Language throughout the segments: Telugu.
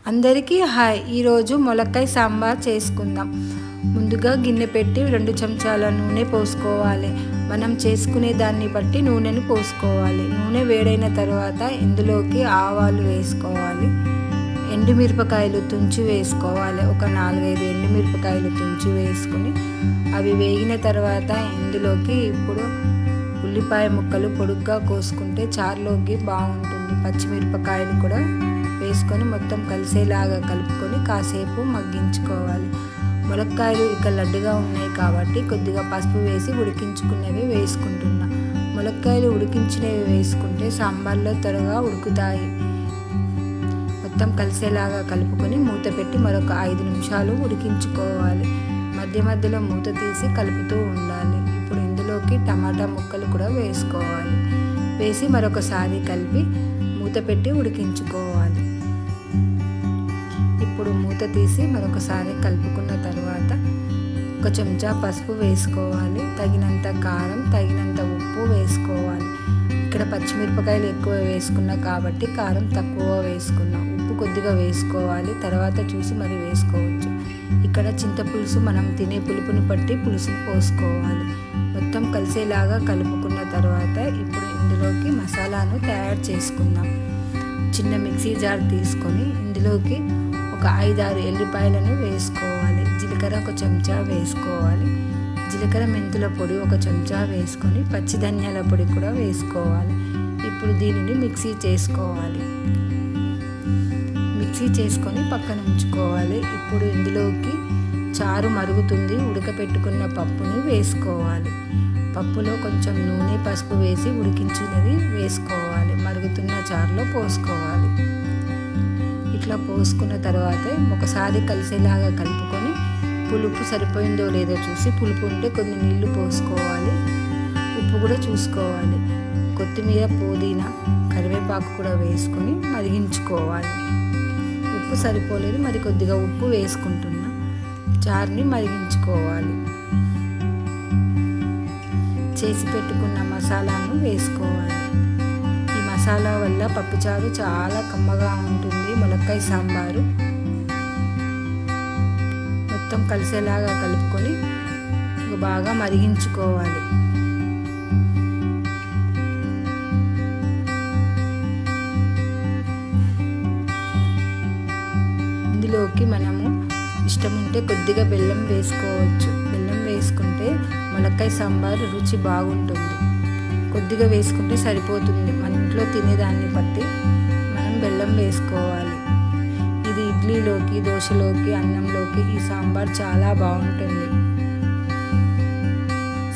అందరికీ హాయ్. ఈరోజు ములక్కాయ సాంబార్ చేసుకుందాం. ముందుగా గిన్నె పెట్టి 2 చెంచాల నూనె పోసుకోవాలి. మనం చేసుకునే దాన్ని బట్టి నూనెను పోసుకోవాలి. నూనె వేడైన తర్వాత ఇందులోకి ఆవాలు వేసుకోవాలి. ఎండుమిరపకాయలు తుంచి వేసుకోవాలి. ఒక 4-5 ఎండుమిరపకాయలు తుంచి వేసుకొని అవి వేగిన తర్వాత ఇందులోకి ఇప్పుడు ఉల్లిపాయ ముక్కలు పొడుగ్గా కోసుకుంటే చారులోకి బాగుంటుంది. పచ్చిమిరపకాయలు కూడా వేసుకొని మొత్తం కలిసేలాగా కలుపుకొని కాసేపు మగ్గించుకోవాలి. ములక్కాయలు ఇక లడ్డుగా ఉన్నాయి కాబట్టి కొద్దిగా పసుపు వేసి ఉడికించుకున్నవి వేసుకుంటున్నా. ములక్కాయలు ఉడికించినవి వేసుకుంటే సాంబార్లో త్వరగా ఉడుకుతాయి. మొత్తం కలిసేలాగా కలుపుకొని మూత పెట్టి మరొక 5 నిమిషాలు ఉడికించుకోవాలి. మధ్య మధ్యలో మూత తీసి కలుపుతూ ఉండాలి. ఇప్పుడు ఇందులోకి టమాటా ముక్కలు కూడా వేసుకోవాలి. వేసి మరొకసారి కలిపి మూత పెట్టి ఉడికించుకోవాలి. ఇప్పుడు మూత తీసి మరొకసారి కలుపుకున్న తర్వాత 1 చెంచా పసుపు వేసుకోవాలి. తగినంత కారం, తగినంత ఉప్పు వేసుకోవాలి. ఇక్కడ పచ్చిమిరపకాయలు ఎక్కువ వేసుకున్నా కాబట్టి కారం తక్కువ వేసుకున్నాం. ఉప్పు కొద్దిగా వేసుకోవాలి, తర్వాత చూసి మరి వేసుకోవచ్చు. ఇక్కడ చింతపులుసు మనం తినే పులుపుని బట్టి పులుసుని పోసుకోవాలి. మొత్తం కలిసేలాగా కలుపుకున్న తర్వాత ఇప్పుడు ఇందులోకి మసాలాను తయారు చేసుకుందాం. చిన్న మిక్సీ జార్ తీసుకొని ఇందులోకి ఒక 5-6 ఎల్లిపాయలను వేసుకోవాలి. జీలకర్ర 1 చెంచా వేసుకోవాలి. జీలకర్ర మెంతుల పొడి 1 చెంచా వేసుకొని పచ్చి ధనియాల పొడి కూడా వేసుకోవాలి. ఇప్పుడు దీనిని మిక్సీ చేసుకోవాలి. మిక్సీ చేసుకొని పక్కన ఉంచుకోవాలి. ఇప్పుడు ఇందులోకి చారు మరుగుతుంది. ఉడకపెట్టుకున్న పప్పుని వేసుకోవాలి. పప్పులో కొంచెం నూనె, పసుపు వేసి ఉడికించినది వేసుకోవాలి. మరుగుతున్న చారులో పోసుకోవాలి. ఇట్లా పోసుకున్న తర్వాత ఒకసారి కలిసేలాగా కలుపుకొని పులుపు సరిపోయిందో లేదో చూసి, పులుపు ఉంటే కొన్ని నీళ్లు పోసుకోవాలి. ఉప్పు కూడా చూసుకోవాలి. కొత్తిమీర, పుదీనా, కరివేపాకు కూడా వేసుకొని మరిగించుకోవాలి. ఉప్పు సరిపోలేదు, మరి కొద్దిగా ఉప్పు వేసుకుంటున్నా. చారుని మరిగించుకోవాలి. చేసి పెట్టుకున్న మసాలాను వేసుకోవాలి. ఈ మసాలా వల్ల పప్పుచారు చాలా కమ్మగా ఉంటుంది. ములక్కాయ సాంబారు మొత్తం కలిసేలాగా కలుపుకొని బాగా మరిగించుకోవాలి. ఇందులోకి మనము ఇష్టం ఉంటే కొద్దిగా బెల్లం వేసుకోవచ్చు. బెల్లం వేసుకుంటే ములక్కాయ సాంబార్ రుచి బాగుంటుంది. కొద్దిగా వేసుకుంటే సరిపోతుంది. మన ఇంట్లో తినేదాన్ని బట్టి మనం బెల్లం వేసుకోవాలి. ఇది ఇడ్లీలోకి, దోశలోకి, అన్నంలోకి ఈ సాంబార్ చాలా బాగుంటుంది.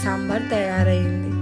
సాంబార్ తయారైంది.